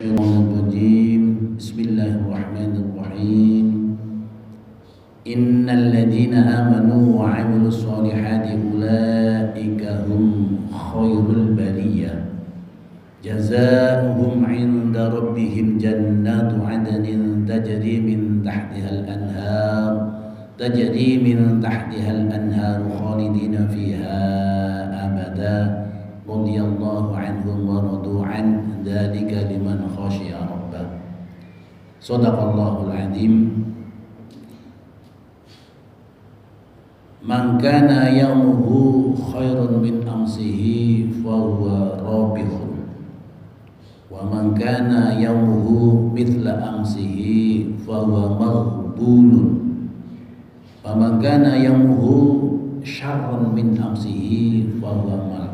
Bismillahirrahmanirrahim. Innal ladzina amanu wa 'amilus solihati ulaika hum khairul bariyah. Jazaohum 'inda rabbihim jannatu 'adnin tajri min tahtihal anhar khalidina fiha abada. Radiyallahu anhum wa radu an dzalika liman khashiya rabbah. Shadaqallahul azim. Man kana yawmuhu khairun min amsihi fa huwa rabihun, wa man kana yawmuhu mithla amsihi fa huwa maghbunun, wa man kana yawmuhu syarrun min amsihi fa huwa mal'unun.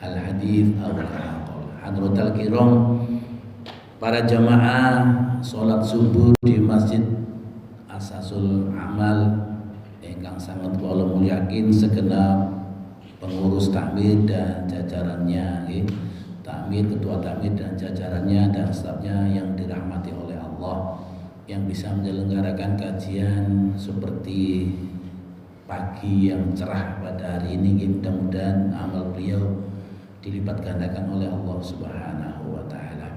Al-hadits al-haqq. Hadratul kiram, para jamaah salat subuh di Masjid Asasul Amal ingkang sangat kula mulyakin segenap pengurus takmir dan jajarannya, takmir, ketua takmir dan jajarannya dan stafnya yang dirahmati oleh Allah, yang bisa menyelenggarakan kajian seperti pagi yang cerah pada hari ini. Mudah-mudahan amal beliau dilipat gandakan oleh Allah Subhanahu wa taala.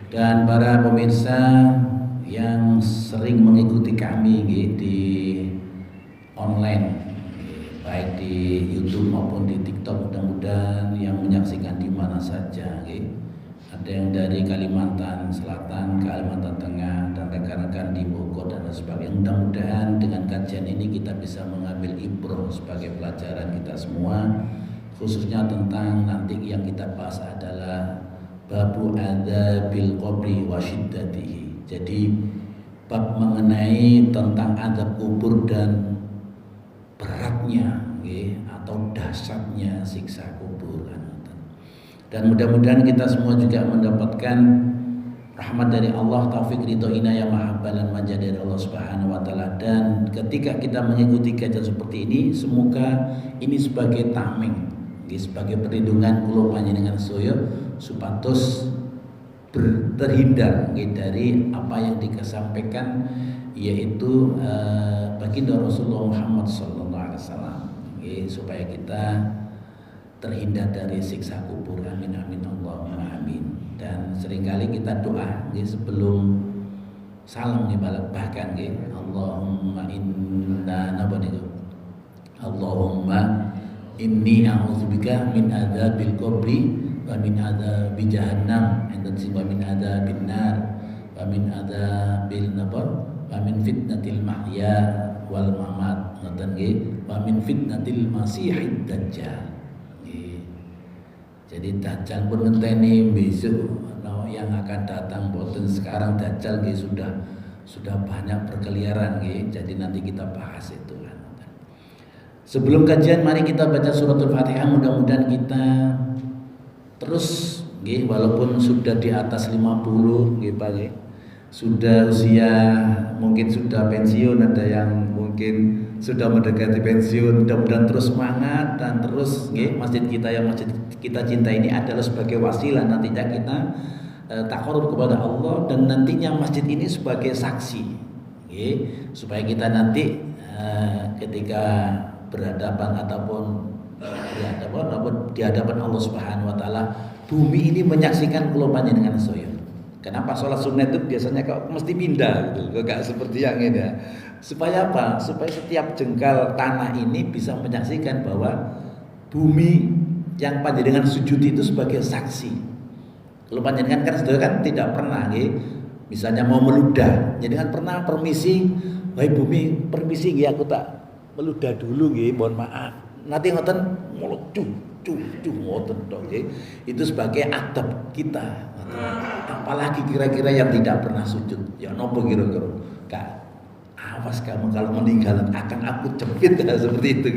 Dan para pemirsa yang sering mengikuti kami di online, baik di YouTube maupun di TikTok, mudah-mudahan yang menyaksikan di mana saja, ada yang dari Kalimantan Selatan, Kalimantan Tengah, dan rekan-rekan di Bogor dan sebagainya. Mudah-mudahan dengan kajian ini kita bisa mengambil ibrah sebagai pelajaran kita semua, khususnya tentang nanti yang kita bahas adalah babu adzabil qabri wa syiddatihi. Jadi bab mengenai tentang azab kubur dan beratnya atau dahsyatnya siksa kubur. Dan mudah-mudahan kita semua juga mendapatkan rahmat dari Allah, taufik, ridho, inayah, mahabbah dan manjah dari Allah Subhanahu wa taala. Dan ketika kita mengikuti kajian seperti ini, semoga ini sebagai tameng, sebagai perlindungan kula panjenengan sedaya supados terhindar dari apa yang dikesampaikan, yaitu baginda Rasulullah Muhammad SAW, supaya kita terhindar dari siksa kubur. Amin amin Allahumma amin. Dan seringkali kita doa sebelum salam bahkan Allahumma inna nabadiku, Allahumma inni a'udzubika min adzabil qabri wa min adzabi jahannam wa min adzabin nar wa min adzabil nabar wa min fitnatil mahya wal mamat wa min fitnatil masiihid dajjal. Jadi dajjal pun ngenteni besok yang akan datang, boten sekarang dajjal sudah banyak berkeliaran, jadi nanti kita bahas itu. Sebelum kajian, mari kita baca suratul Fatihah. Mudah-mudahan kita terus, walaupun sudah di atas 50, Pak, sudah usia, mungkin sudah pensiun, ada yang mungkin sudah mendekati pensiun. Mudah-mudahan terus semangat dan terus, masjid kita yang masjid kita cinta ini adalah sebagai wasilah nantinya kita taqarrub kepada Allah, dan nantinya masjid ini sebagai saksi, supaya kita nanti ketika berhadapan ataupun di hadapan Allah Subhanahu wa taala, bumi ini menyaksikan kula panjenengan sedaya. Kenapa sholat sunnah itu biasanya kok mesti pindah gitu, enggak seperti yang ini ya. Supaya apa? Supaya setiap jengkal tanah ini bisa menyaksikan bahwa bumi yang panjenengan sujud itu sebagai saksi. Kalau panjenengan kan sedaya kan tidak pernah, misalnya mau meludah, jadi kan pernah permisi, wahai bumi permisi aku tak meludah dulu, mohon maaf. Nanti ngoten melecuh ngoten dong, itu sebagai adab kita. Apalagi kira-kira yang tidak pernah sujud, ya nopo kira-kira. Kak, awas kamu kalau meninggal akan aku jepit, seperti itu.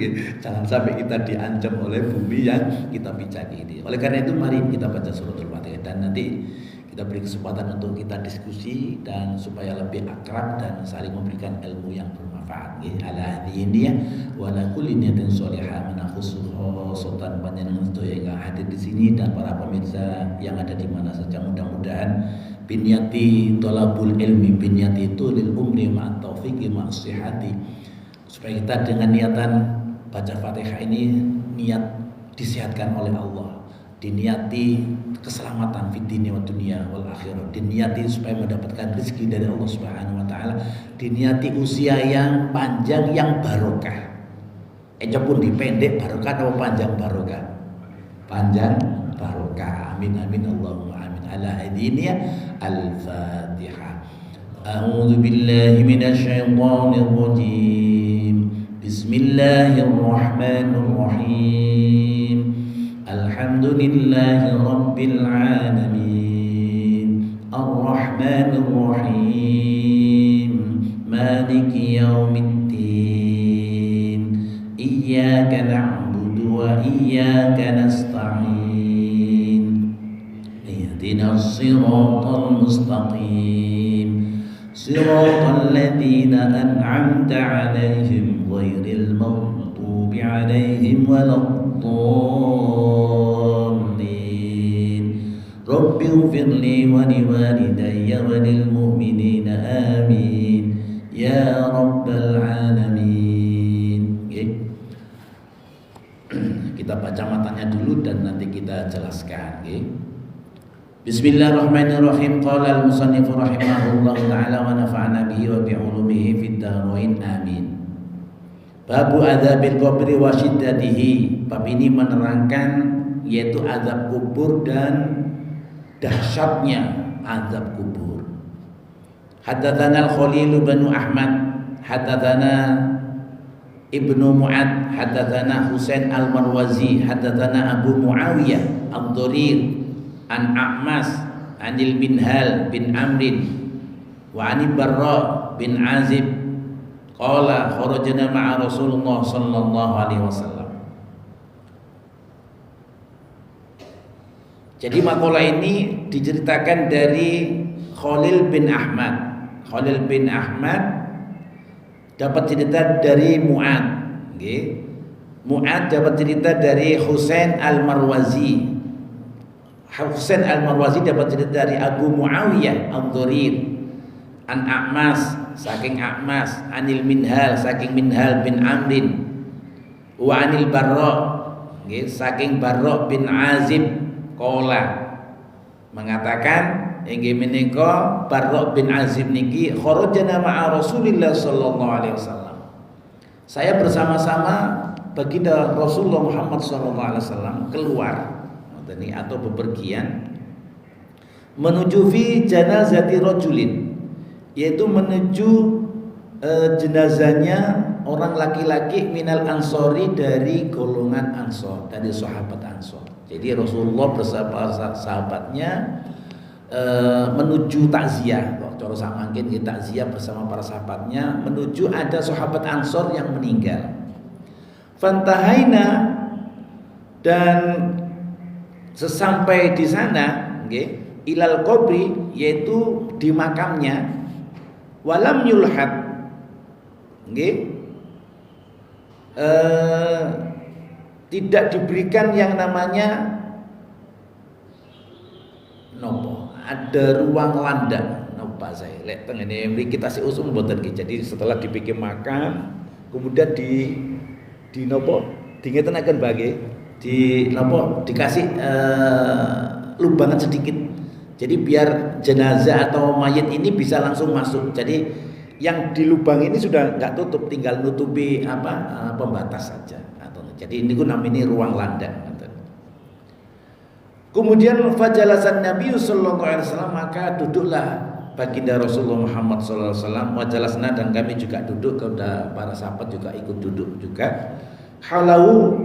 Jangan sampai kita diancam oleh bumi yang kita pijaki ini. Oleh karena itu mari kita baca suratul Fatihah, dan nanti kita beri kesempatan untuk kita diskusi dan supaya lebih akrab dan saling memberikan ilmu yang bermanfaat. Ala hadhihi wa ala kulli niyatin sholihah min khususan panjenengan sedaya yang hadir di sini dan para pemirsa yang ada di mana saja. Mudah-mudahan mudah-mudahan binyati thalabul ilmi binyati tulil umri ma'at taufiqi ma'as sihhati, supaya kita dengan niatan baca Fatihah ini niat disehatkan oleh Allah, diniati keselamatan fid dunya wa dunya wal akhirah, diniati supaya mendapatkan rezeki dari Allah Subhanahu wa taala, diniati usia yang panjang yang barokah. Pun dipendek barokah atau panjang barokah? Panjang barokah. Amin amin Allahumma amin. Ala hadiniya al-Fatihah. A'udzu billahi minasy syaithanir rajim. Bismillahirrahmanirrahim. Alhamdulillahi rabbil alamin. Ar-Rahmanir Rahim. Maliki yaumiddin. Iyyaka na'budu wa iyyaka nasta'in. Ihdinas siratal mustaqim. Siratal ladzina an'amta 'alaihim ghairil maghdubi 'alaihim waladdallin. Rabbi ighfirli wa liwalidayya wa lil mu'minina amin ya rabbal alamin. Kita baca matanya dulu dan nanti kita jelaskan. Bismillahirrahmanirrahim. Qala al-musannif rahimahullah ta'ala wa nafa'ana bihi wa bi'ulumihi fid dharain amin. Babu adzabil qabri wa syiddatihi. Bab ini menerangkan yaitu azab kubur dan dahsyatnya azab kubur. Haddatsana al-Khalil bin Ahmad, haddatsana Ibnu Mu'ad, haddatsana Husain al-Marwazi, haddatsana Abu Muawiyah ad-Dharir an A'mas anil Minhal bin Amrin wa ani Barra bin Azib qala kharajna ma'a Rasulullah sallallahu alaihi wasallam. Jadi makalah ini diceritakan dari Khalil bin Ahmad. Khalil bin Ahmad dapat cerita dari Mu'ad. Mu'ad dapat cerita dari Husain al-Marwazi. Husain al-Marwazi dapat cerita dari Abu Muawiyah ad-Dharir an A'mas, saking A'mas, anil Minhal, saking Minhal bin Amrin, wa anil Barra, saking Barra bin Azib, qala mengatakan inggih menika Barra bin Azib niki kharajna ma'a Rasulillah sallallahu alaihi wasallam. Saya bersama-sama baginda Rasulullah Muhammad sallallahu alaihi wasallam keluar atau bepergian menuju fi janazati rajulin, yaitu menuju jenazahnya orang laki-laki minal ansori, dari golongan ansor, dari sahabat ansor. Jadi Rasulullah bersama sahabatnya menuju takziah, cara samangkin kita takziah bersama para sahabatnya, menuju ada sahabat ansor yang meninggal. Fantahaina, dan sesampai di sana, ilal qabri, yaitu di makamnya, walam yulhad, tidak diberikan yang namanya nopo, ada ruang landang. Nopo saya lek tengene mriki kita usum mboten nggih. Jadi setelah dibikin makam, kemudian di nopo dingetenaken bagi di nopo dikasih lubangan sedikit. Jadi biar jenazah atau mayit ini bisa langsung masuk. Jadi yang di lubang ini sudah nggak tutup, tinggal nutupi pembatas saja. Jadi ini namanya ruang landang. Kemudian fajalasan Nabi sallallahu alaihi wasallam, maka duduklah baginda Rasulullah Muhammad sallallahu alaihi wasallam, wajalasna, dan kami juga duduk, kepada para sahabat juga ikut duduk juga. Halau,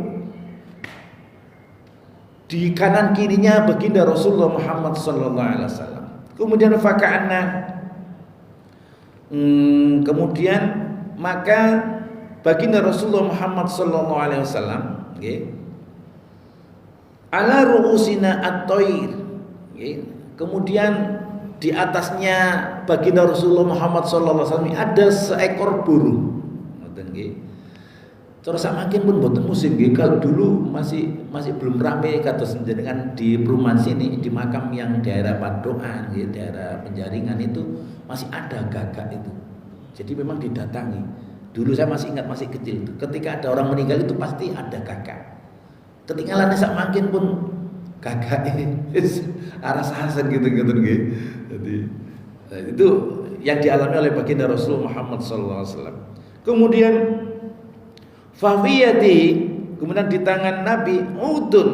di kanan kirinya baginda Rasulullah Muhammad sallallahu alaihi wasallam. Kemudian faka'anna, kemudian maka baginda Rasulullah Muhammad sallallahu alaihi wasallam ala ru'usina at-thair, kemudian di atasnya baginda Rasulullah Muhammad sallallahu alaihi wasallam ada seekor burung. Terus makin pun boten musim nggih. Kalau dulu masih belum rame kados jenengan di perumahan sini di makam yang daerah Padokan nggih, daerah Penjaringan itu masih ada gagak itu. Jadi memang didatangi. Dulu saya masih ingat masih kecil itu. Ketika ada orang meninggal itu pasti ada gagak. Ketinggalan sak makin pun gagak aras-arasan gitu-gitu nggih. Jadi itu yang dialami oleh baginda Rasul Muhammad sallallahu alaihi wasallam. Kemudian fafiyati, kemudian di tangan Nabi udun,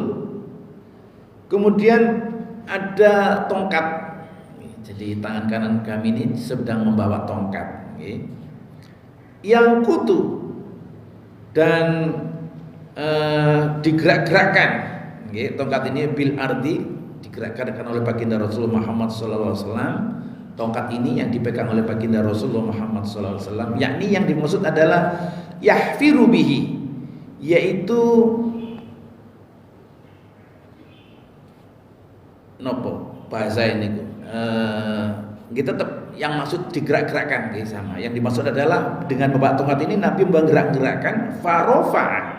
kemudian ada tongkat. Jadi tangan kanan kami ini sedang membawa tongkat, yang kutu dan digerak-gerakkan. Tongkat ini bil ardi, digerak-gerakkan oleh baginda Rasulullah Muhammad SAW. Tongkat ini yang dipegang oleh baginda Rasulullah Muhammad SAW, yakni yang dimaksud adalah yahfiru bihi, yaitu nopo bahasa ini kita tetap yang maksud digerak-gerakkan sama. Yang dimaksud adalah dengan membawa tongkat ini Nabi menggerak-gerakkan farofa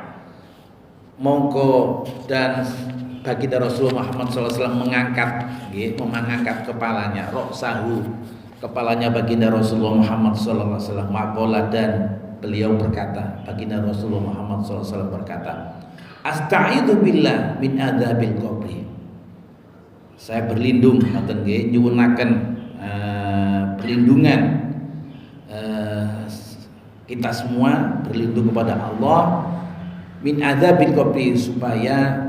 mongko dan baginda Rasulullah Muhammad SAW mengangkat kepalanya, roksahu, kepalanya baginda Rasulullah Muhammad SAW, makola, dan beliau berkata, baginda Rasulullah Muhammad SAW berkata, asta'idzu billah min adzabil qabri. Saya berlindung, ngoten nggih, nyuwunaken perlindungan kita semua berlindung kepada Allah min adzabil qabri, supaya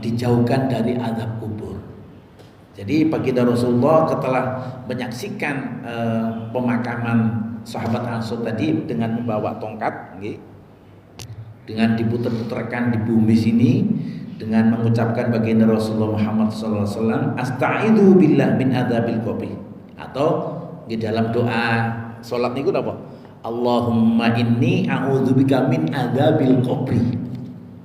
dijauhkan dari azab kubur. Jadi baginda Rasulullah setelah menyaksikan pemakaman sahabat Ansor tadi dengan membawa tongkat, dengan diputar-putarkan di bumi sini, dengan mengucapkan baginda Rasulullah Muhammad SAW, asta'idzu billah min adzabil qabri, atau di dalam doa salat niku napa? Allahumma inni a'udzubika min adzabil qabri.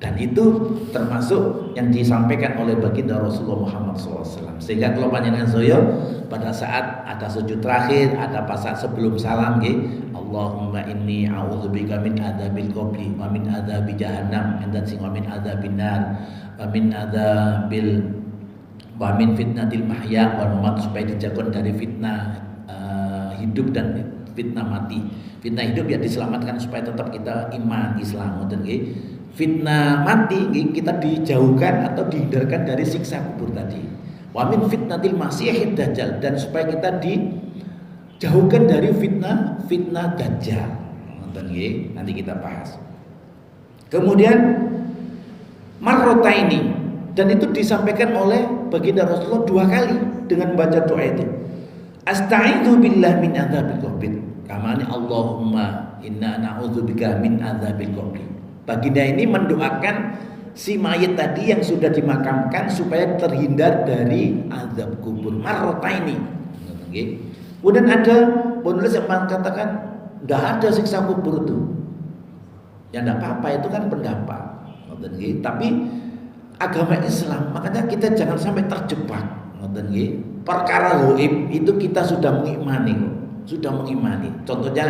Dan itu termasuk yang disampaikan oleh baginda Rasulullah Muhammad SAW. Sehingga kalau panjenengan saya pada saat ada sujud terakhir, ada pas saat sebelum salam, Allahumma inni a'udzubika min adzabil qabri wa min adzabi jahannam, dan sing wa min adzabin nar wa min adzabil wa min fitnatil mahya wal mamat, supaya dijauhkan dari fitnah hidup dan fitnah mati. Fitnah hidup ya diselamatkan supaya tetap kita iman Islam, dan fitnah mati kita dijauhkan atau dihindarkan dari siksa kubur tadi. Wa min fitnatil masiihid dajjal, dan supaya kita dijauhkan dari fitnah dajjal. Nanti kita bahas. Kemudian marrotaini, dan itu disampaikan oleh baginda Rasulullah 2 kali dengan baca doa itu. Asta'idzu billah min adzabil qabri. Kamane Allahumma inna na'udzubika min adzabil qabri. Baginda ini mendoakan si mayit tadi yang sudah dimakamkan supaya terhindar dari azab kubur. Marrotaini. Kemudian ada penulis yang mengatakan tidak ada siksa kubur itu. Ya tidak apa-apa, itu kan pendapat. Tapi agama Islam, makanya kita jangan sampai terjebak. Perkara gaib itu kita sudah mengimani, Contohnya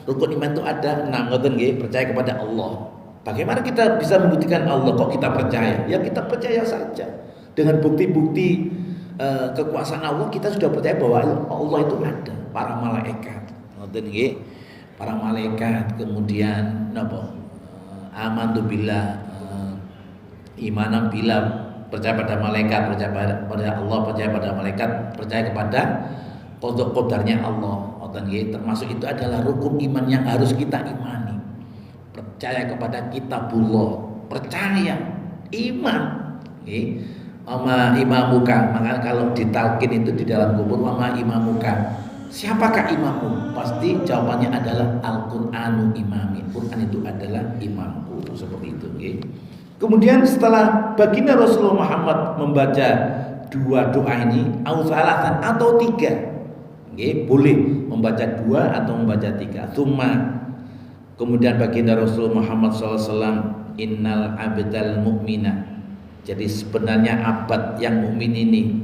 rukun iman itu ada 6, percaya kepada Allah. Bagaimana kita bisa membuktikan Allah kok kita percaya? Ya kita percaya saja. Dengan bukti-bukti kekuasaan Allah, kita sudah percaya bahwa Allah itu ada. Para malaikat, para malaikat, kemudian amantu billah, imanan billah, percaya pada malaikat, percaya pada Allah, percaya pada malaikat, percaya kepada qada qadarnya Allah. Termasuk itu adalah rukun iman yang harus kita imani. Percaya kepada kitabullah, percaya, iman. Mama imamuka, maka kalau ditalkin itu di dalam kubur, mama imamuka, siapakah imammu? Pasti jawabannya adalah Al-Qur'anu imami. Quran itu adalah imamku, seperti itu. Kemudian setelah baginda Rasulullah Muhammad membaca 2 doa ini, salatan atau 3, boleh membaca 2 atau membaca 3. Kemudian baginda Rasulullah Muhammad SAW, innal abdal mu'mina. Jadi sebenarnya abad yang mukmin ini,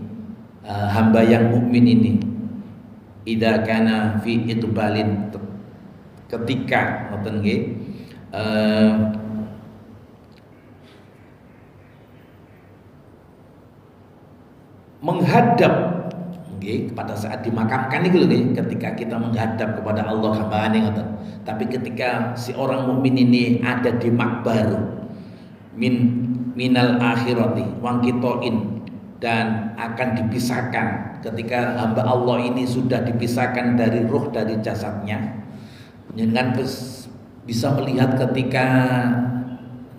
hamba yang mukmin ini, idza kana fi itbalin, ketika eh, menghadap pada saat dimakamkan itu loh, ketika kita menghadap kepada Allah hambane ngoten. Tapi ketika si orang mukmin ini ada di makbaru minal akhirati wangkitoin, dan akan dipisahkan ketika hamba Allah ini sudah dipisahkan dari ruh dari jasadnya, dengan bisa melihat ketika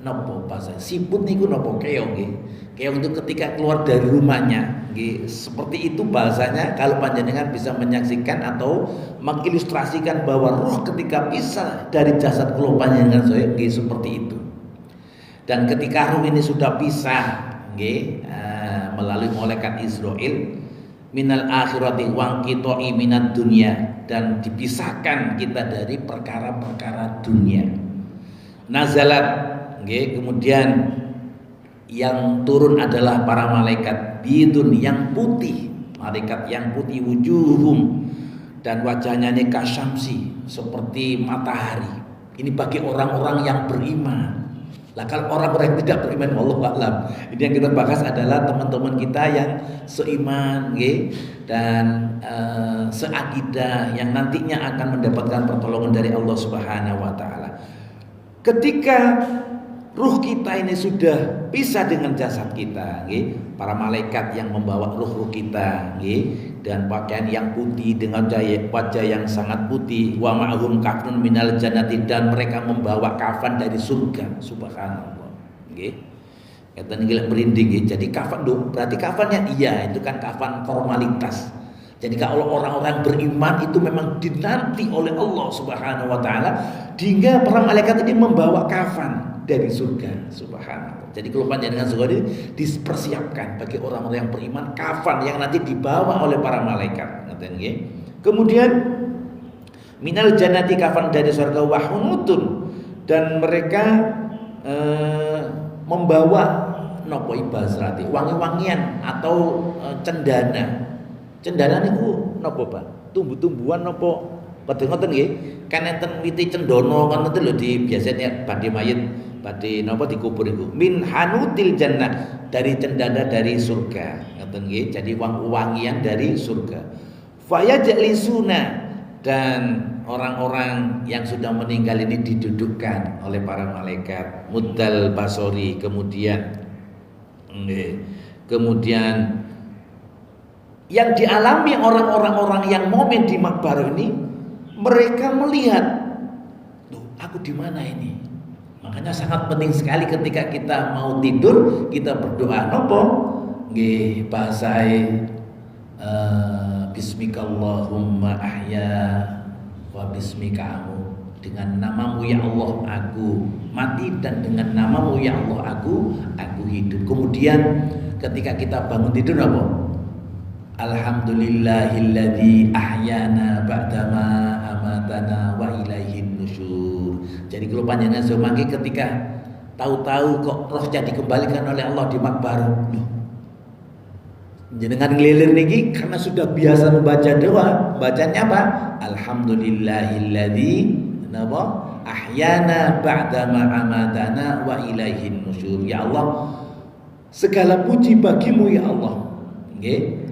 nopo bahasa siput niku nopo keong nggih. Keong itu ketika keluar dari rumahnya nggih, seperti itu bahasanya. Kalau panjenengan bisa menyaksikan atau mengilustrasikan bahwa roh ketika pisah dari jasad kula panjenengan saya nggih seperti itu. Dan ketika roh ini sudah pisah nggih melalui malaikat Israil minal akhirati wangkitoi minat dunia, dan dipisahkan kita dari perkara-perkara dunia. Nazalat nggih, kemudian yang turun adalah para malaikat bidun yang putih, malaikat yang putih wujuhum, dan wajahnya ini kasyamsi seperti matahari. Ini bagi orang-orang yang beriman. Lah kalau orang-orang yang tidak beriman, wallahu a'lam. Ini yang kita bahas adalah teman-teman kita yang seiman nggih, dan seakidah, yang nantinya akan mendapatkan pertolongan dari Allah Subhanahu wa taala. Ketika ruh kita ini sudah pisah dengan jasad kita, nggih, para malaikat yang membawa ruh kita, nggih, dan pakaian yang putih dengan wajah yang sangat putih, wa ma'hum kafnun minal jannati, dan mereka membawa kafan dari surga. Subhanallah, nggih. Kata nggih merinding nggih. Jadi kafan berarti kafannya iya, itu kan kafan formalitas. Jadi kalau orang-orang beriman itu memang dinanti oleh Allah Subhanahu wa taala, hingga para malaikat ini membawa kafan dari surga. Subhanallah. Jadi kalau panjenengan surga ini dipersiapkan bagi orang-orang yang beriman, kafan yang nanti dibawa oleh para malaikat. Ngaten nggih. Kemudian minal jannati, kafan dari surga, wahunutun, dan mereka membawa nopo ibasrati, wangi-wangian atau cendana. Cendana niku nopo Pak? Tumbuh-tumbuhan nopo? Kadang ngoten nggih. Kan enten witi cendana kan ngoten lho, di biasanya badhe mayit badhe napa dikubur iku. Min hanutil jannah, dari cendana dari surga. Ngoten nggih. Jadi wangi-wangian dari surga. Fayajlisuna, dan orang-orang yang sudah meninggal ini didudukkan oleh para malaikat muddal basori. Kemudian yang dialami orang-orang yang mukmin di makbar ini, mereka melihat, tuh aku di mana ini? Makanya sangat penting sekali ketika kita mau tidur kita berdoa nopo nggih, bahasai bismikallahumma ahya wa bismikamu, dengan namamu ya Allah aku mati, dan dengan namamu ya Allah aku hidup. Kemudian ketika kita bangun tidur nopo, alhamdulillahilladzi ahyana ba'dama amatana wa ilaihin nusyur. Jadi kalau panjenengan semangke ketika tahu-tahu kok rohnya dikembalikan oleh Allah di makbar, jenengan ngelilir niki karena sudah biasa membaca doa, bacanya apa? Alhamdulillahilladzi ahyana ba'dama amatana wa ilaihin nusyur. Ya Allah, segala puji bagimu ya Allah. Nggih.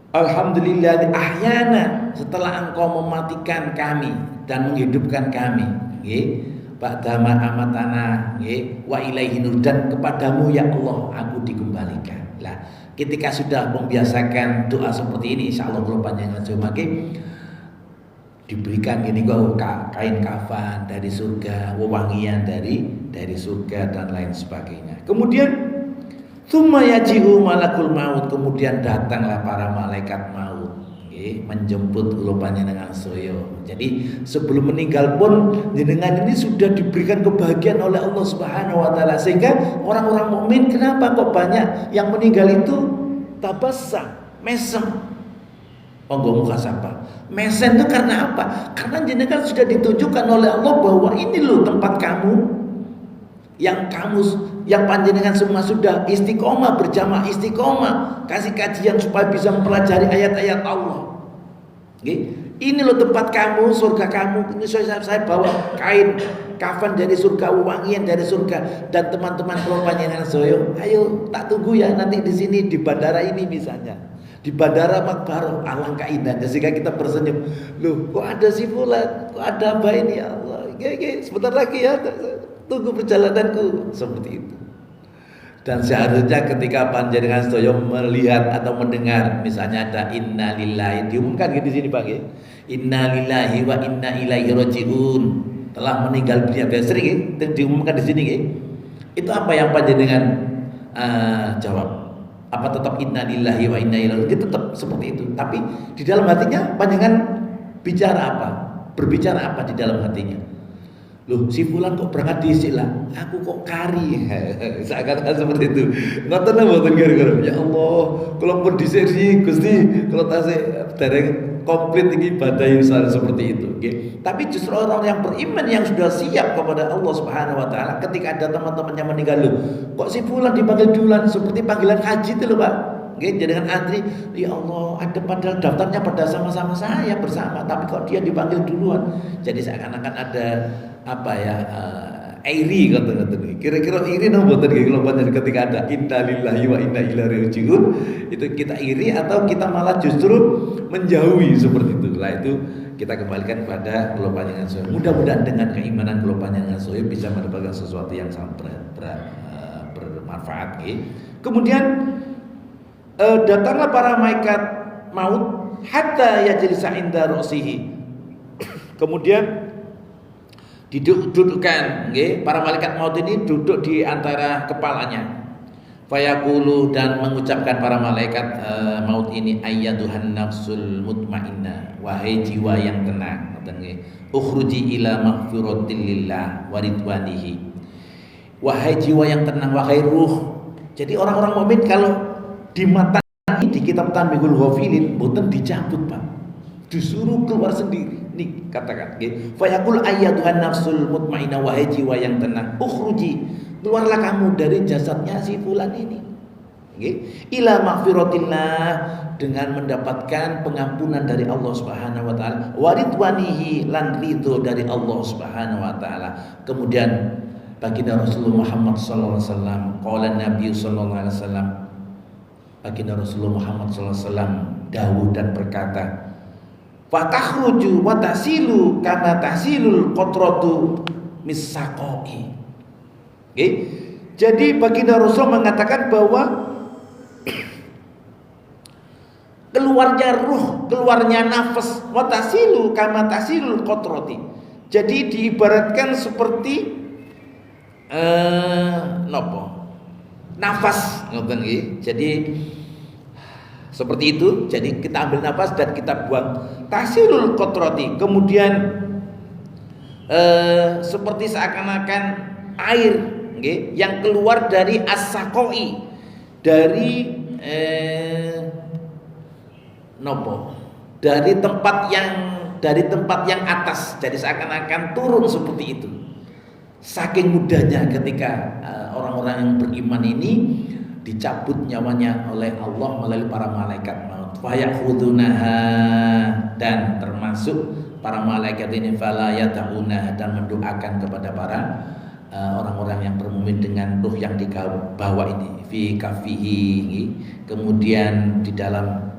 Alhamdulillah ahyana, setelah engkau mematikan kami dan menghidupkan kami, nggih, ba'dama amatana, nggih, wa ilaihi nur, dan kepadamu ya Allah aku dikembalikan. Lah, ketika sudah membiasakan doa seperti ini, insyaallah kula panjenengan sumangke diberikan gini kok kain kafan dari surga, wewangian dari surga dan lain sebagainya. Kemudian tsumma yaji'u malakul maut, kemudian datanglah para malaikat maut, menjemput kula panjenengan saya. Jadi sebelum meninggal pun jenengan ini sudah diberikan kebahagiaan oleh Allah Subhanahu wa taala, sehingga orang-orang mukmin kenapa kok banyak yang meninggal itu tabassam, mesem. Monggo muka sapa. Mesen itu karena apa? Karena jenengan sudah ditunjukkan oleh Allah bahwa ini loh tempat kamu, yang panjenengan semua sudah istiqomah, berjamaah istiqomah, kasih kajian supaya bisa mempelajari ayat-ayat Allah. ini loh tempat kamu, surga kamu. Ini saya bawa kain kafan dari surga, wangian dari surga, dan teman-teman keluar panjenengan soyo, ayo tak tunggu ya nanti di sini di bandara ini misalnya, di bandara Makbaroh. Alangkah indahnya sehingga kita bersenyum, loh kok ada si fulan, kok ada apa ini, ya Allah, sebentar lagi ya, tunggu perjalananku, seperti itu. Dan seharusnya ketika panjenengan sedaya melihat atau mendengar misalnya ada inna lillahi, diumumkan di sini Pak ya. Inna lillahi wa inna ilaihi rajiun, telah meninggal dunia, sering diumumkan di sini ya. Itu apa yang panjenengan jawab? Apa tetap inna lillahi wa inna ilaihi rajiun? Tetap seperti itu. Tapi di dalam hatinya panjenengan bicara apa? Berbicara apa di dalam hatinya? Loh, si fulan kok berangkat dhisik lah, aku kok kari. Seakan-akan seperti itu. Ngoten mboten gara-gara. Ya Allah, kalau pun dhisik Gusti, kalau tasih dereng komplit iki ibadah yang seperti itu, nggih. Tapi justru orang yang beriman yang sudah siap kepada Allah Subhanahu wa taala, ketika ada teman-temannya meninggal, loh, kok si fulan dipanggil duluan seperti panggilan haji itu loh, Pak. Nggih, dengan antri, ya Allah, ada padahal daftarnya pada sama-sama saya bersama, tapi kok dia dipanggil duluan. Jadi seakan-akan ada apa ya, iri kata-kata. Kira-kira iri no mboten nggih kula panjenengan ketika ada inna lillahi wa inna ilaihi rajiun, itu kita iri atau kita malah justru menjauhi seperti itu. Lah itu kita kembalikan kepada kula panjenengan saya. Mudah-mudahan dengan keimanan kula panjenengan saya bisa mendapatkan sesuatu yang sangat bermanfaat nggih. Kemudian datanglah para malaikat maut hatta yajlisa inda ra'sihi. Kemudian didudukkan, nggih, para malaikat maut ini duduk di antara kepalanya. Fayaqulu, dan mengucapkan para malaikat maut ini, ayyatuhan nafsul mutmainnah, wahai jiwa yang tenang, ngoten nggih. Ukhruji ila maghfiratil lillah wa ridwanihi. Wahai jiwa yang tenang, wahai ruh. Jadi orang-orang mukmin kalau di mata ini di kitab Tanbihul Ghafilin mboten dicabut, Pak. Disuruh keluar sendiri. Nih katakan, nggih. Fa yaqul ayyatuhan nafsul mutmainnah, wahai jiwa yang tenang, ukhruji, keluarlah kamu dari jasadnya si fulan ini. Nggih. Ila maghfiratillah, dengan mendapatkan pengampunan dari Allah Subhanahu wa taala, wa ridwanihi, lan ridho dari Allah Subhanahu wa taala. Kemudian baginda Rasulullah Muhammad sallallahu alaihi wasallam, qala Nabi sallallahu alaihi wasallam, baginda Rasulullah Muhammad sallallahu alaihi wasallam dawuh dan berkata, fatakhruju wa tasilu kama tasilul qatratu misaqoi. Okay. Jadi baginda Rasul mengatakan bahwa keluarnya ruh, keluarnya nafas, wa tasilu kama tasilul qatrati. Jadi diibaratkan seperti nafas, ngoten nggih. Jadi seperti itu. Jadi kita ambil nafas dan kita buang. Tasilul qatrati, kemudian seperti seakan-akan air, okay, yang keluar dari as-saqoi, dari dari tempat yang atas. Jadi seakan-akan turun seperti itu. Saking mudahnya ketika orang-orang yang beriman ini dicabut nyawanya oleh Allah melalui para malaikat maut. Fayakhudunaha, dan termasuk para malaikat ini fala yad'una, dan mendoakan kepada para orang-orang yang bermukmin dengan ruh yang dibawa ini fi kafihi. Kemudian di dalam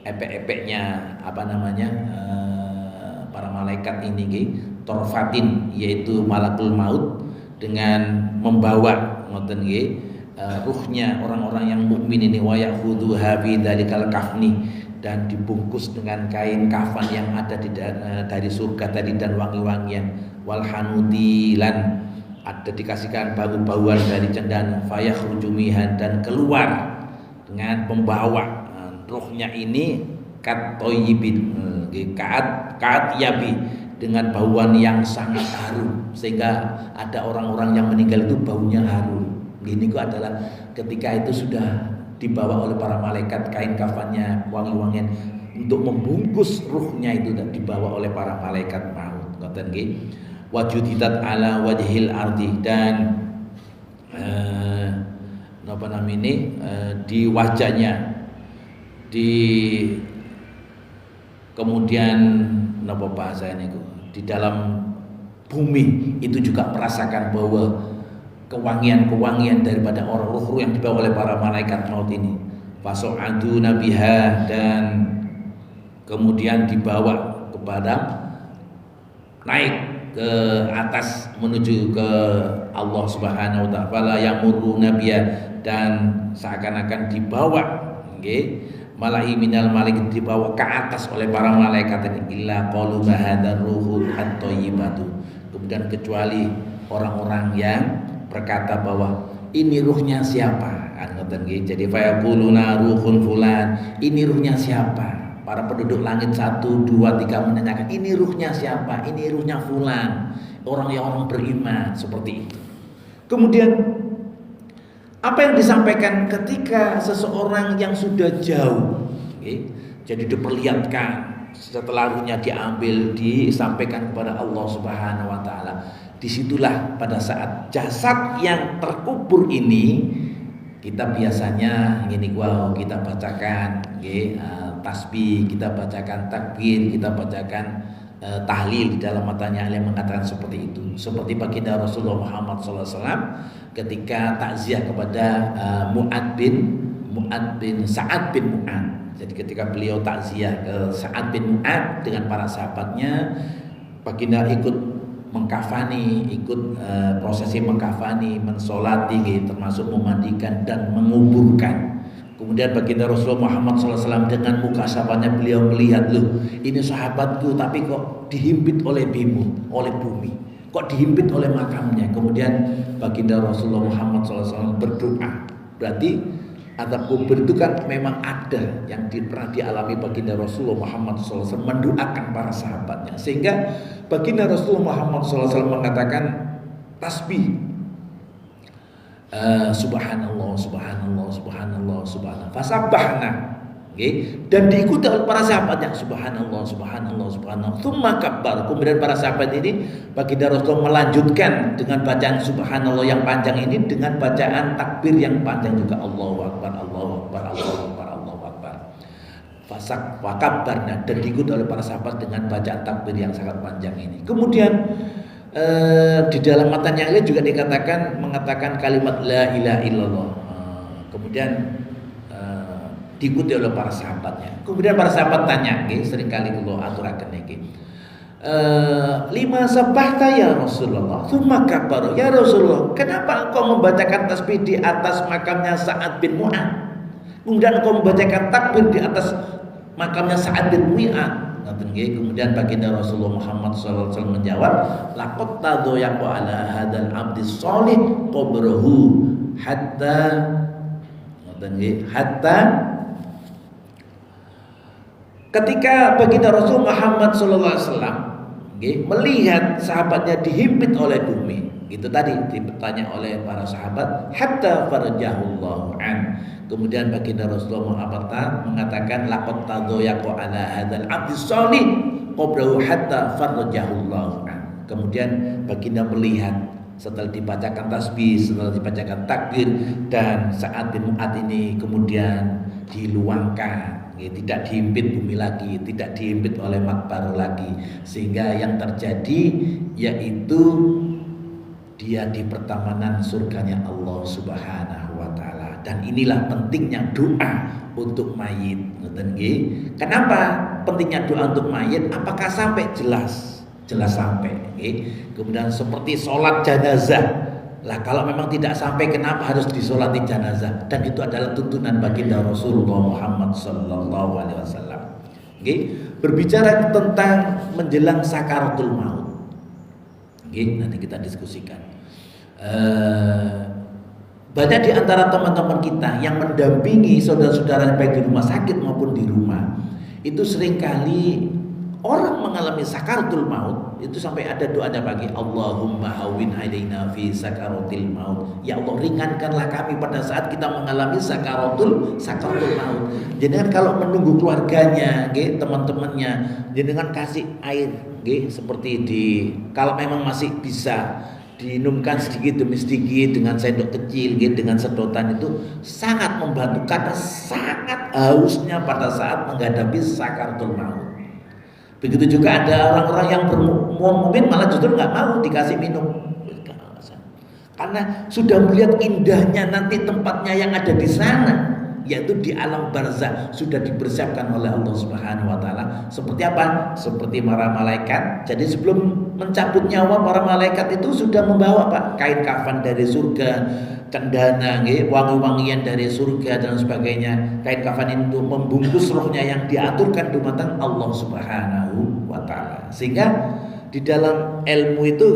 epek-epeknya para malaikat ini torfatin, yaitu malakul maut, dengan membawa ngoten nggih ruhnya orang-orang yang mukmin ini, wa yakhudhuha bi dzalikal kafni, dan dibungkus dengan kain kafan yang ada dari surga tadi dan wangi-wangian, wal hanuti, lan ada dikasihkan bau-bauan dari cendana, fayakhruju mihan, dan keluar dengan membawa ruhnya ini kat toyibin, kat yabi, dengan bauan yang sangat harum, sehingga ada orang-orang yang meninggal itu baunya harum. Ini kok adalah ketika itu sudah dibawa oleh para malaikat kain kafannya, wangi-wangian untuk membungkus ruhnya itu, dan dibawa oleh para malaikat maut. Ngoten nggih. Wajuditat ala wajhil ardi, dan di wajahnya Kemudian napa bahasa ini di dalam bumi itu juga merasakan bahwa kewangian-kewangian daripada orang ruh yang dibawa oleh para malaikat maut ini. Fasu'adu nabiha, dan kemudian dibawa kepada naik ke atas menuju ke Allah Subhanahu wa taala yang murru nabiya, dan seakan-akan dibawa mala'i minal malik, dibawa ke atas oleh para malaikat ini. Illa qalu hadar ruhul at-thayyibatu, kemudian kecuali orang-orang yang berkata bahwa ini ruhnya siapa. Jadi fayaquluna ruhun fulan, ini ruhnya siapa. Para penduduk langit 1, 2, 3 menanyakan, ini ruhnya siapa, ini ruhnya fulan, orang yang orang beriman, seperti itu. Kemudian apa yang disampaikan ketika seseorang yang sudah jauh, jadi diperlihatkan setelah ruhnya diambil, disampaikan kepada Allah Subhanahu wa taala. Disitulah pada saat jasad yang terkubur ini, kita biasanya kita bacakan tasbih, kita bacakan takbir, kita bacakan tahlil. Di dalam matanya yang mengatakan seperti itu. Seperti baginda Rasulullah Muhammad SAW ketika takziah kepada Mu'ad bin Sa'ad bin Mu'ad. Jadi ketika beliau takziah ke Sa'ad bin Mu'ad dengan para sahabatnya, baginda ikut mengkafani, ikut prosesi mengkafani, mensolati, termasuk memandikan dan menguburkan. Kemudian baginda Rasulullah Muhammad SAW dengan muka sahabatnya beliau melihat, loh ini sahabatku tapi kok dihimpit oleh bumi, kok dihimpit oleh makamnya. Kemudian baginda Rasulullah Muhammad SAW berdoa. Berarti azab kubur itu kan memang ada yang pernah dialami baginda Rasulullah Muhammad SAW, mendoakan para sahabatnya. Sehingga baginda Rasulullah Muhammad SAW mengatakan tasbih, subhanallah, subhanallah, subhanallah, subhanallah, fasabbahna, dan diikuti oleh para sahabatnya, subhanallah, subhanallah, subhanallah, tsumma kabbar. Kemudian para sahabat ini, baginda Rasulullah melanjutkan dengan bacaan subhanallah yang panjang ini dengan bacaan takbir yang panjang juga, Allahu akbar, Allahu akbar, Allahu akbar, Allahu akbar, fasak wa kabbarna, dan diikuti oleh para sahabat dengan bacaan takbir yang sangat panjang ini. Kemudian di dalam matanya juga mengatakan kalimat la ilaha illallah. Kemudian diikuti oleh para sahabatnya. Kemudian para sahabat tanya, seringkali kalau aturaken iki, lima sabahta ya Rasulullah, tsumma kabbar ya Rasulullah, kenapa engkau membacakan tasbih di atas makamnya Sa'ad bin Mu'ad, kemudian engkau membacakan takbir di atas makamnya Sa'ad bin Mu'ad? Kemudian baginda Rasulullah Muhammad SAW menjawab, laqad tadayaqu ala hadzal abdi shalih qabrahu hatta ketika baginda Rasul Muhammad SAW melihat sahabatnya dihimpit oleh bumi, itu tadi ditanya oleh para sahabat, hatta farajahullahu an. Kemudian baginda Rasulullah mengatakan laqad tadayaqu ala hadzal abdi shalih qabrahu hatta farajahullahu an. Kemudian baginda melihat setelah dibacakan tasbih, setelah dibacakan takbir, dan Sa'ad bin Mu'ad ini kemudian diluangkan, tidak dihimpit bumi lagi, tidak dihimpit oleh makbar lagi, sehingga yang terjadi yaitu dia di pertamanan surganya Allah Subhanahu wa taala. Dan inilah pentingnya doa untuk mayit. Kenapa pentingnya doa untuk mayit? Apakah sampai jelas sampai. Kemudian seperti sholat janazah. Lah kalau memang tidak sampai, kenapa harus disolati janazah? Dan itu adalah tuntunan baginda Rasulullah Muhammad sallallahu alaihi wasallam. Berbicara tentang menjelang sakaratul maut. Nanti kita diskusikan. Banyak di antara teman-teman kita yang mendampingi saudara-saudara baik di rumah sakit maupun di rumah, itu seringkali orang mengalami sakaratul maut itu sampai ada doanya bagi Allahumma hawwin alaina fi sakaratil maut. Ya Allah, ringankanlah kami pada saat kita mengalami sakaratul maut. Jadi kalau menunggu keluarganya, teman-temannya, dengan kasih air, seperti kalau memang masih bisa diminumkan sedikit demi sedikit dengan sendok kecil, dengan sedotan, itu sangat membantu karena sangat hausnya pada saat menghadapi sakaratul maut. Begitu juga ada orang-orang yang bermukmin malah justru nggak mau dikasih minum. Karena sudah melihat indahnya nanti tempatnya yang ada di sana, yaitu di alam barzakh, sudah dipersiapkan oleh Allah Subhanahu wa taala. Seperti apa? Seperti para malaikat. Jadi sebelum mencabut nyawa, para malaikat itu sudah membawa kain kafan dari surga, cendana, wangi-wangian dari surga dan sebagainya. Kain kafan itu membungkus rohnya yang diaturkan dumateng Allah Subhanahu wa taala. Sehingga di dalam ilmu itu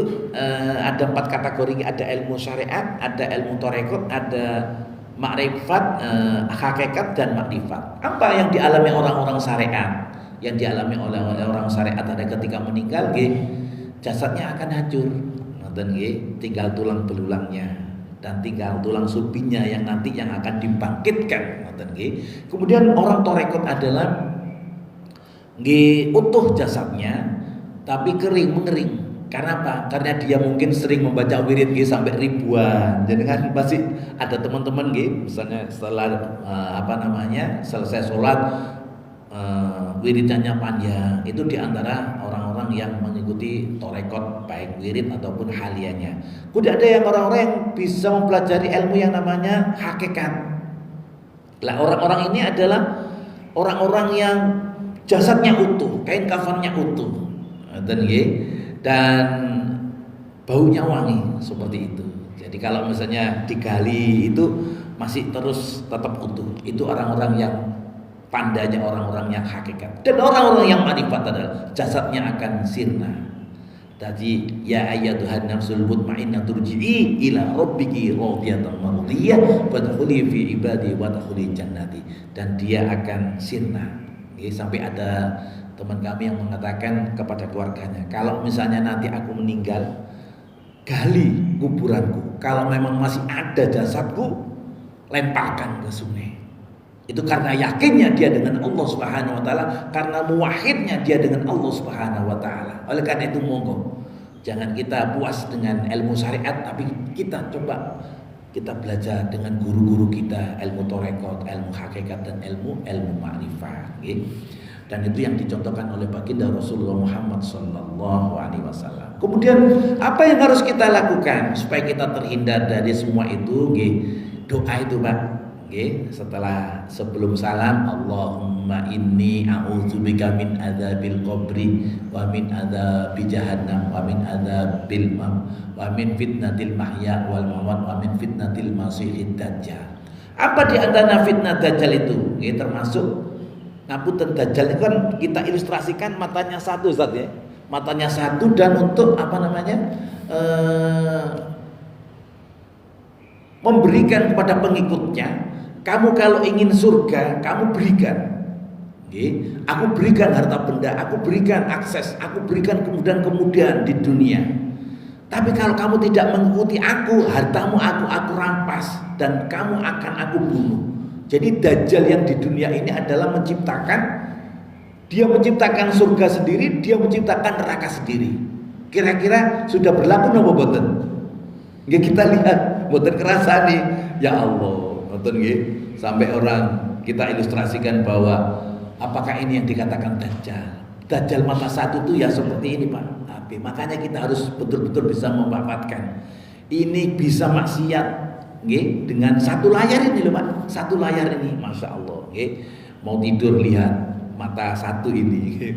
ada 4 kategori, ada ilmu syariat, ada ilmu tarekat, ada makrifat, hakikat dan makrifat. Apa yang dialami orang-orang syariat? Yang dialami oleh orang syariat ada ketika meninggal, jasadnya akan hancur, tinggal tulang belulangnya dan tinggal tulang sulbinya yang nanti yang akan dibangkitkan. Kemudian orang tarekat adalah utuh jasadnya tapi mengering. Karena apa? Karena dia mungkin sering membaca wirid sampai ribuan. Jadi kan pasti ada teman-teman misalnya setelah selesai sholat wiridnya panjang. Itu diantara orang-orang yang mengikuti tarekat baik wirid ataupun halianya. Kemudian ada yang orang-orang yang bisa mempelajari ilmu yang namanya hakikat. Lah orang-orang ini adalah orang-orang yang jasadnya utuh, kain kafannya utuh. Dan baunya wangi seperti itu. Jadi kalau misalnya digali itu masih terus tetap utuh. Itu orang-orang yang pandanya, orang-orang yang hakikat. Dan orang-orang yang marifat adalah jasadnya akan sirna. Jadi ya ayyatuhan nafsul mutmainnah turji'i ila rabbiki radiyatan mardiyah fadkhuli fi ibadi wadkhuli jannati. Dan dia akan sirna. Sampai ada teman kami yang mengatakan kepada keluarganya, kalau misalnya nanti aku meninggal, gali kuburanku. Kalau memang masih ada jasadku, lemparkan ke sungai. Itu karena yakinnya dia dengan Allah Subhanahu wa taala, karena muwahhidnya dia dengan Allah Subhanahu wa taala. Oleh karena itu monggo jangan kita puas dengan ilmu syariat, tapi kita coba kita belajar dengan guru-guru kita ilmu tarekat, ilmu hakikat dan ilmu ma'rifah. Dan itu yang dicontohkan oleh baginda Rasulullah Muhammad Sallallahu Alaihi Wasallam. Kemudian apa yang harus kita lakukan supaya kita terhindar dari semua itu? Doa itu Pak. Setelah sebelum salam, Allahumma inni a'udzubika min adzabil qabri wa min adzabi jahannam wa min adzabil wa min fitnatil mahya wal mamat wa min fitnatil masiihid dajjal. Apa di antara fitnah dajjal itu? Termasuk ngapunten dajjal itu kan kita ilustrasikan matanya satu Ustaz ya. Matanya satu dan untuk memberikan kepada pengikutnya, kamu kalau ingin surga, kamu berikan. Aku berikan harta benda, aku berikan akses, aku berikan kemudahan-kemudahan di dunia. Tapi kalau kamu tidak mengikuti aku, hartamu aku rampas dan kamu akan aku bunuh. Jadi dajjal yang di dunia ini adalah dia menciptakan surga sendiri, dia menciptakan neraka sendiri. Kira-kira sudah berlaku napa mboten? Nggih kita lihat mboten kerasa nih. Ya Allah, mboten nggih. Sampai orang kita ilustrasikan bahwa apakah ini yang dikatakan dajjal? Dajjal mata satu itu ya seperti ini Pak. Makanya kita harus betul-betul bisa memanfaatkan. Ini bisa maksiat dengan satu layar ini loh Pak. Satu layar ini Masya Allah. Mau tidur lihat mata satu ini.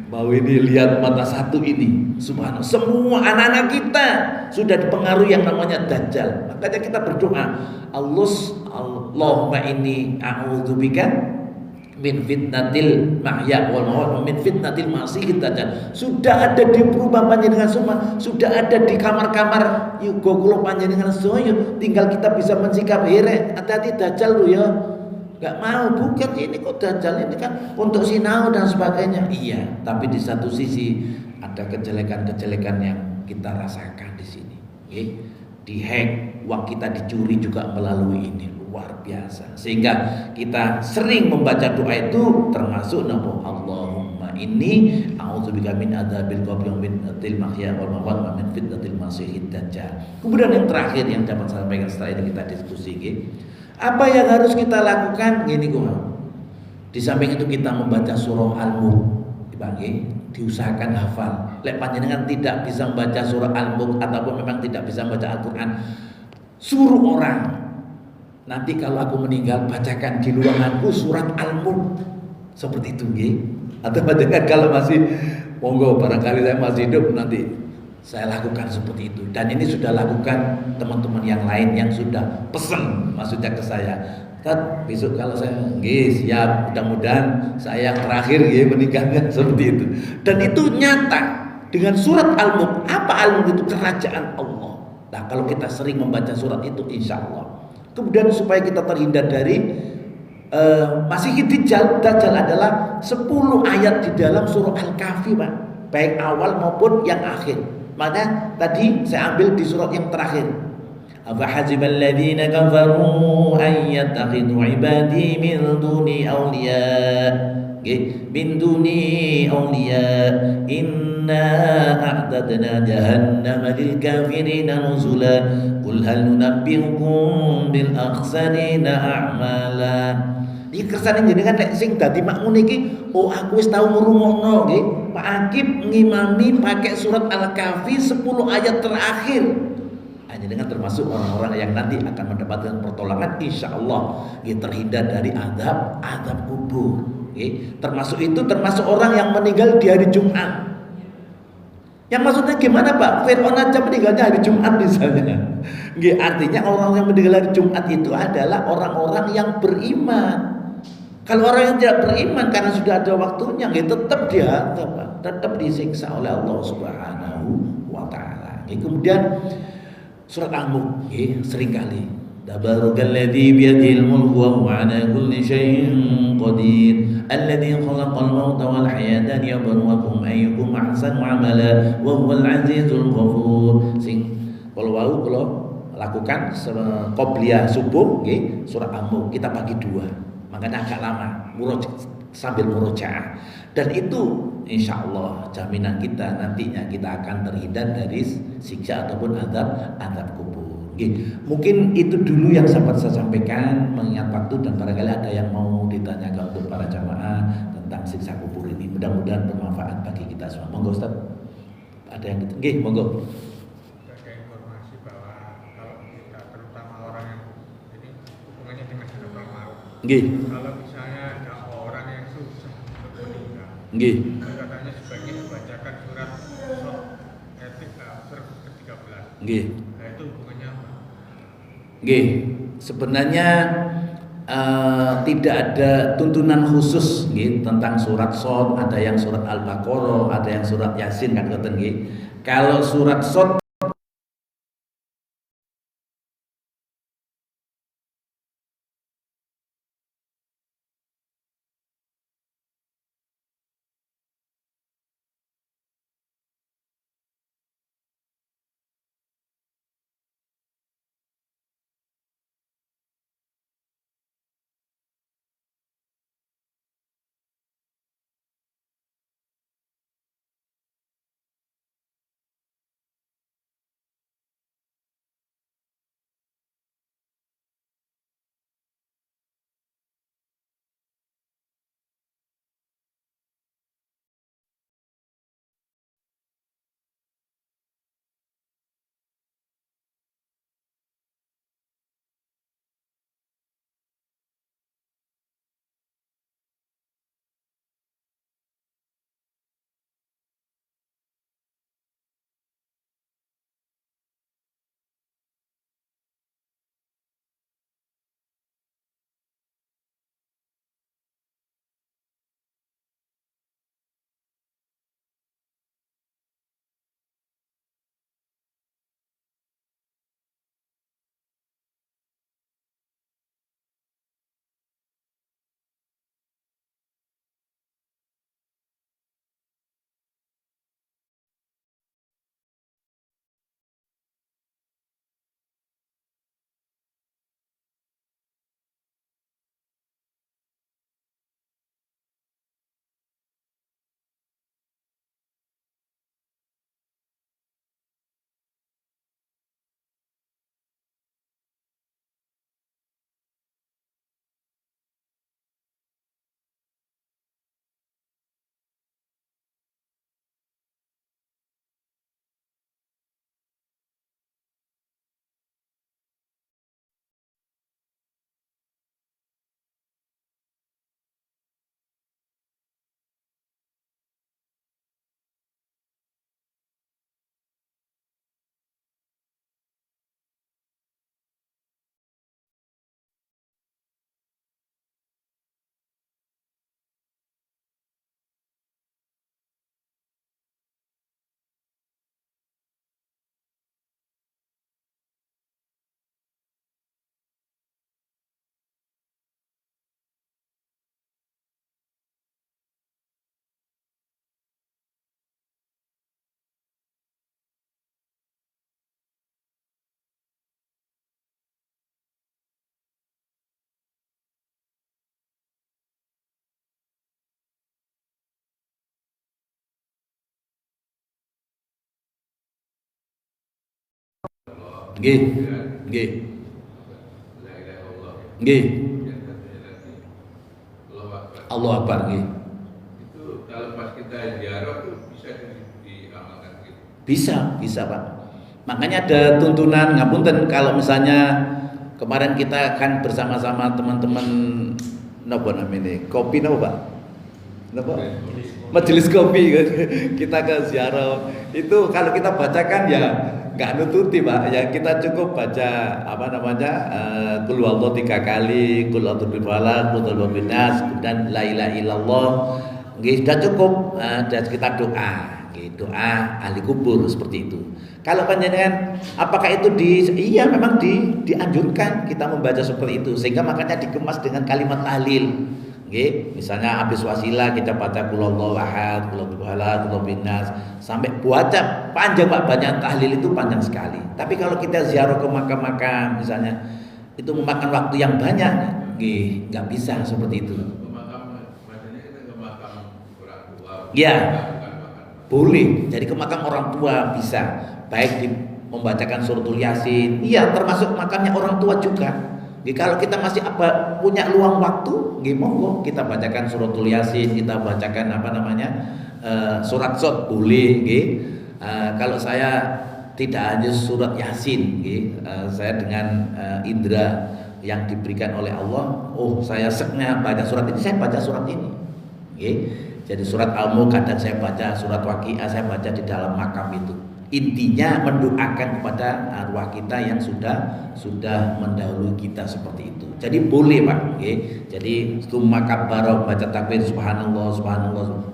Mau ini lihat mata satu ini. Subhanallah. Semua anak-anak kita sudah dipengaruhi yang namanya dajjal. Makanya kita berdoa, Allahumma inni a'udzubika min fitnatil mahya wal mamat min fitnatil masiihid dajjal. Sudah ada di perumahan panjenengan semua, sudah ada di kamar-kamar yugo kula panjenengan sedaya, tinggal kita bisa mensikap hati-hati dajjal lho ya. Enggak mau, bukan ini kok dajjal ini kan untuk sinau dan sebagainya. Iya, tapi di satu sisi ada kejelekan-kejelekan yang kita rasakan di sini. Dihack, uang kita dicuri juga melalui ini. Luar biasa. Sehingga kita sering membaca doa itu termasuk nama Allahumma inni a'udzubika min adzabil qabri wa min fitnatil mahya wal mamat wa min fitnatil masiihid dajjal. Kemudian yang terakhir yang dapat saya sampaikan setelah ini kita diskusi, apa yang harus kita lakukan? Gini kok. Di samping itu kita membaca surah Al-Mulk. Pak nggih, diusahakan hafal. Lek panjenengan tidak bisa membaca surah Al-Mulk ataupun memang tidak bisa membaca Al-Qur'an, suruh orang. Nanti kalau aku meninggal bacakan di ruanganku surat Al-Mulk. Seperti itu nggih. Atau panjenengan kalau masih monggo barangkali saya masih hidup nanti saya lakukan seperti itu. Dan ini sudah lakukan teman-teman yang lain yang sudah pesen maksudnya ke saya. Tad, besok kalau saya nggih siap, mudah-mudahan saya yang terakhir nggih meninggalnya seperti itu. Dan itu nyata dengan surat Al-Mulk. Apa Al-Mulk itu? Kerajaan Allah. Nah, kalau kita sering membaca surat itu insya Allah. Kemudian supaya kita terhindar dari Masih Dajjal. Dajjal adalah 10 ayat di dalam surah Al-Kahfi, Pak. Baik awal maupun yang akhir. Makanya tadi saya ambil di surat yang terakhir. Afa hasibal ladzina kafaru an yattakhidhu ibadi min duni awliya. Min duni awliya. Inna a'tadna jahannama lil kafirina nuzula. Qul hal nunabbi'ukum bil akhsarina a'mala. Iki kersane jenengan nek sing dadi makmun iki, oh aku wis tau ngrungokno nggih. Pak Akib ngimami pakai surat Al-Kahfi 10 ayat terakhir. Jenengan termasuk orang-orang yang nanti akan mendapatkan pertolongan insyaallah, nggih, terhindar dari azab kubur, nggih. Termasuk orang yang meninggal di hari Jumat. Yang maksudnya gimana Pak? Fir'aun aja meninggalnya hari Jumat misalnya. Nggih, artinya orang yang meninggal hari Jumat itu adalah orang-orang yang beriman. Kalau orang yang tidak beriman karena sudah ada waktunya, tetap dia tetap disiksa oleh Allah Subhanahu wa taala. Kemudian surat Al-Mulk seringkali Tabarakalladzi biyadihil mulku wa huwa 'ala kulli syai'in qadir alladzi khalaqal mauta wal hayata liyabluwakum ayyukum ahsanu 'amala wa huwal 'azizul ghafur. Sing kalau lakukan qobliyah subuh nggih surat Al-Mulk kita bagi 2. Makanya agak lama sambil murojaah. Dan itu insyaallah jaminan kita nantinya kita akan terhindar dari siksa ataupun azab kubur. Mungkin itu dulu yang sempat saya sampaikan mengingat waktu, dan barangkali ada yang mau ditanyakan untuk para jamaah tentang siksa kubur ini. Mudah-mudahan bermanfaat bagi kita semua. Monggo Ustaz. Ada yang gitu? Nggih, monggo. Ada informasi bahwa kalau kita terutama orang yang ini hubungannya dengan halal maut. Nggih. Kalau misalnya ada orang yang susah untuk meninggal. Nggih. Katanya sebaiknya dibacakan surat surat ke-13. Nggih. Nah, itu hubungannya apa? Nggih, sebenarnya tidak ada tuntunan khusus nggih tentang surat Shad, ada yang surat Al-Baqarah, ada yang surat Yasin kan ngoten nggih. Kalau surat Shad Nggih. Nggih. Nggih. Allahu Akbar nggih. Itu kalau pas kita ziarah tuh bisa diamalkan gitu. Bisa Pak. Makanya ada tuntunan ngapunten kalau misalnya kemarin kita kan bersama-sama teman-teman napa namanya? Kopi napa Pak? Napa? Majelis kopi kita ke ziarah. Itu kalau kita bacakan ya nggak nututi Pak. Ya kita cukup baca apa namanya? Qul huwallahu 3 kali, qul a'udzu birabbil falaq, qul a'udzu birabbin nas, dan la ilaha illallah. Nggih sudah cukup dan kita doa. Doa ahli kubur seperti itu. Kalau panjenengan apakah itu iya memang dianjurkan kita membaca seperti itu sehingga makanya dikemas dengan kalimat tahlil. Nggih, misalnya habis wasilah kita baca qul huwallahu ahad, qul a'udzu birabbil falaq, qul nas sampai baca panjang Pak, banyak tahlil itu panjang sekali. Tapi kalau kita ziarah ke makam-makam misalnya itu memakan waktu yang banyak, nggih, enggak bisa seperti itu. Ke makam, maksudnya kita ke makam orang tua. Ya. Boleh, jadi ke makam orang tua bisa, baik membacakan suratul Yasin, iya termasuk makamnya orang tua juga. Jadi kalau kita masih punya luang waktu, monggo kita bacakan suratul Yasin, kita bacakan apa namanya surat Sot boleh. Kalau saya tidak hanya surat Yasin, saya dengan indera yang diberikan oleh Allah, saya seknya baca surat ini, saya baca surat ini. Jadi surat Al-Mulk kadang saya baca, surat Waqiah saya baca di dalam makam itu. Intinya mendoakan kepada arwah kita yang sudah mendahului kita seperti itu. Jadi boleh Pak. Jadi summa kabbara baca takbir subhanallah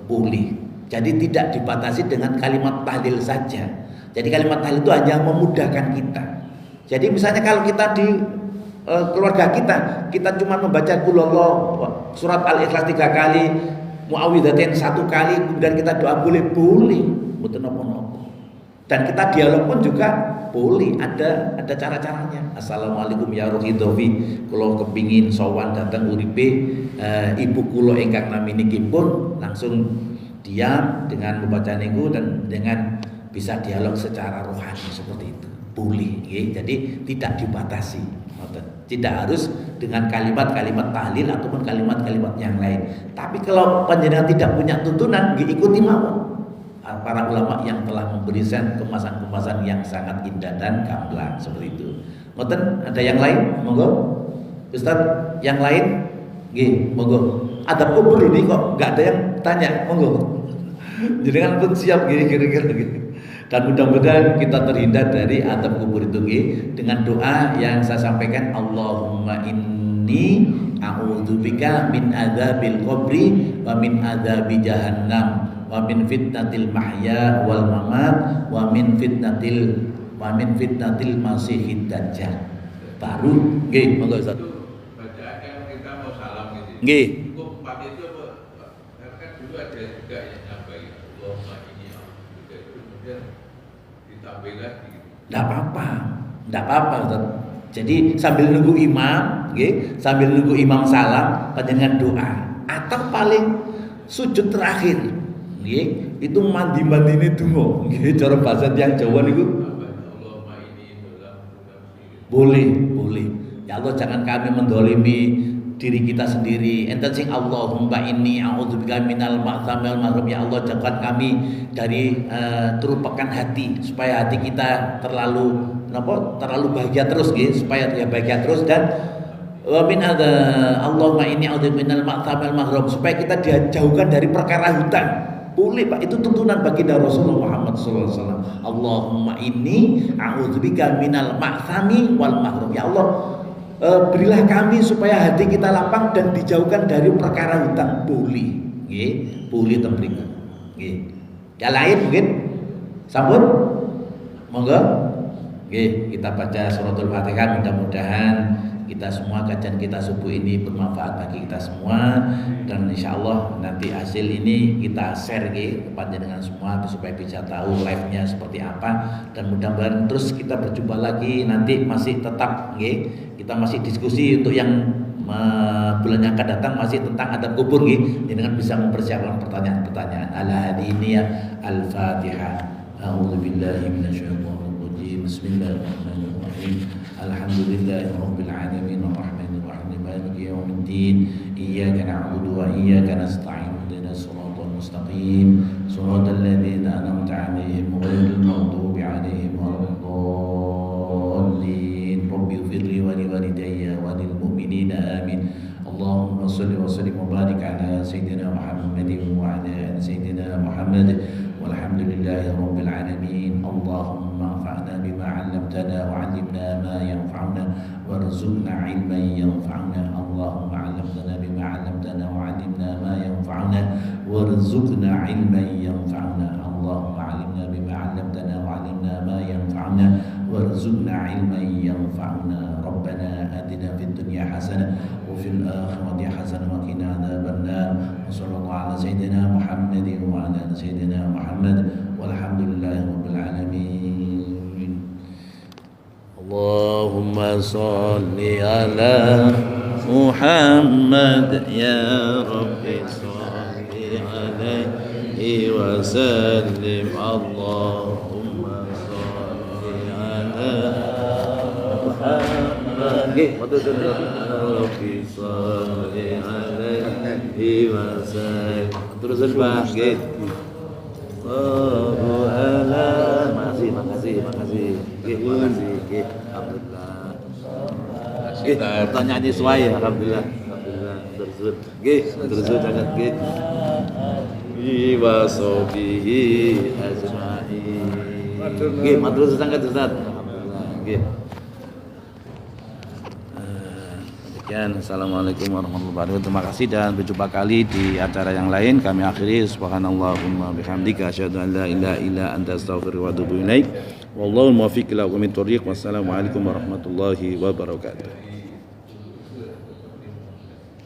boleh. Jadi tidak dibatasi dengan kalimat tahlil saja. Jadi kalimat tahlil itu hanya memudahkan kita. Jadi misalnya kalau kita di keluarga kita cuma membaca qul huwallahu surat Al-Ikhlas 3 kali, Muawwidzatain 1 kali, kemudian kita doa boleh, mboten napa-napa. Dan kita dialog pun juga boleh, ada cara-caranya. Assalamualaikum ya rohidovi, kula kepingin sowan dateng uripe ibu kula ingkang naminiki pun langsung diam dengan membaca niku dan dengan bisa dialog secara rohani seperti itu. Boleh, jadi tidak dibatasi. Tidak harus dengan kalimat-kalimat tahlil ataupun kalimat-kalimat yang lain. Tapi kalau panjenengan tidak punya tuntunan, ikuti mawon para ulama yang telah memberikan kemasan-kemasan yang sangat indah dan gamblang seperti itu. Ngoten, ada yang lain? Monggo. Ustaz, yang lain? Nggih, monggo. Adab kubur ini kok nggak ada yang tanya, monggo. Jenengan pun siap kira-kira gitu. Dan mudah-mudahan kita terhindar dari adab kubur itu dengan doa yang saya sampaikan, Allahumma inni a'udzubika min adzabil qabri wa min adzabi jahannam wa min fitnatil mahya wal mamat wa min fitnatil masihid dajjal. Baru nggih monggo Ustaz. Bacaan kan kita mau salam gitu. Nggih. Cukup 4 itu apa? Karena kan dulu ada juga yang nyampaikan Allahumma inni a'udzubika itu kemudian ditambah lagi gitu. Enggak apa-apa Ustaz. Jadi sambil nunggu imam, sambil nunggu imam salam, panjenengan doa atau paling sujud terakhir, itu mandi-mandine donga, cara bahasa tiyang Jawa niku. Allahumma inni Boleh. Ya Allah, jangan kami mendolimi diri kita sendiri. Enten sing Allahumma inni a'udzubika minal ma'thamil maghrib. Ya Allah, jauhkan kami dari kerupakan hati, supaya hati kita terlalu bahagia terus, supaya dia bahagia terus. Dan wa min Allahumma inni a'udzubika minal ma'thamil maghrib, supaya kita dijauhkan dari perkara hutang. Boleh Pak, itu tuntunan baginda Rasulullah Muhammad SAW. Allahumma inni a'udzubika minal ma'thami wal maghrib. Ya Allah, berilah kami supaya hati kita lapang dan dijauhkan dari perkara hutang. Boleh, boleh tembrika. Yang lain mungkin, sampun, monggo. Kita baca suratul Fatihah. Mudah-mudahan kita semua kajian kita subuh ini bermanfaat bagi kita semua, dan insya Allah nanti hasil ini kita share kepada dengan semua supaya bisa tahu live-nya seperti apa. Dan mudah-mudahan terus kita berjumpa lagi nanti, masih tetap kita masih diskusi untuk yang bulan yang akan datang masih tentang adab kubur, dengan bisa mempersiapkan pertanyaan-pertanyaan. Ala hadiniya al-Fatihah. A'udzubillahi minasyaitonir rajim. Bismillahirrahmanirrahim. Alhamdulillahirabbil alamin arrahmanir rahim maliki yaumiddin. Iyyaka na'budu wa iyyaka nasta'in. Ihdinas siratal mustaqim. Siratal ladzina an'amta 'alaihim ghairil maghdubi 'alaihim waladdallin. Rabbi ighfirli wa liwalidayya wa lil mu'minina amin. Allahumma shalli wa sallim wa barik ala sayyidina Muhammadin wa ala ali sayyidina Muhammad. Walhamdulillahi rabbil alamin. Allahumma anfa'na bima 'allamtana wa 'allimna ma yanfa'una warzuqna 'ilman yanfa'una. Allahumma 'allamna bima 'allamtana wa 'allimna ma yanfa'una warzuqna 'ilman yanfa'una. Allahumma 'allimna bima 'allamtana wa 'allimna ma yanfa'una warzuqna 'ilman yanfa'una. Rabbana atina fid dunya hasanah wa fil akhirati hasanah wa qina adzabannar. Wassallallahu ala sayyidina Muhammadin wa ala ali sayyidina Muhammad walhamdulillahi rabbil alamin. Allahumma shalli ala Muhammad ya Rabbi shalli alaihi wa sallim. Allahumma shalli ala Muhammad Rabbi shalli alaihi wa sallim. Terusan Pak, makasih. Alhamdulillah. Pertanyaan sesuai, alhamdulillah. Terus sangat wa sahbihi ajma'in. Matur sangat Ustaz. Alhamdulillah. Demikian, assalamualaikum warahmatullahi wabarakatuh. Terima kasih dan berjumpa kali di acara yang lain. Kami akhiri subhanallahumma bihamdika asyhadu an la ilaha illa anta astaghfiruka wa atubu ilaik. Wallahu muwaffiq ila aqwamit thoriq. Wassalamualaikum warahmatullahi wabarakatuh.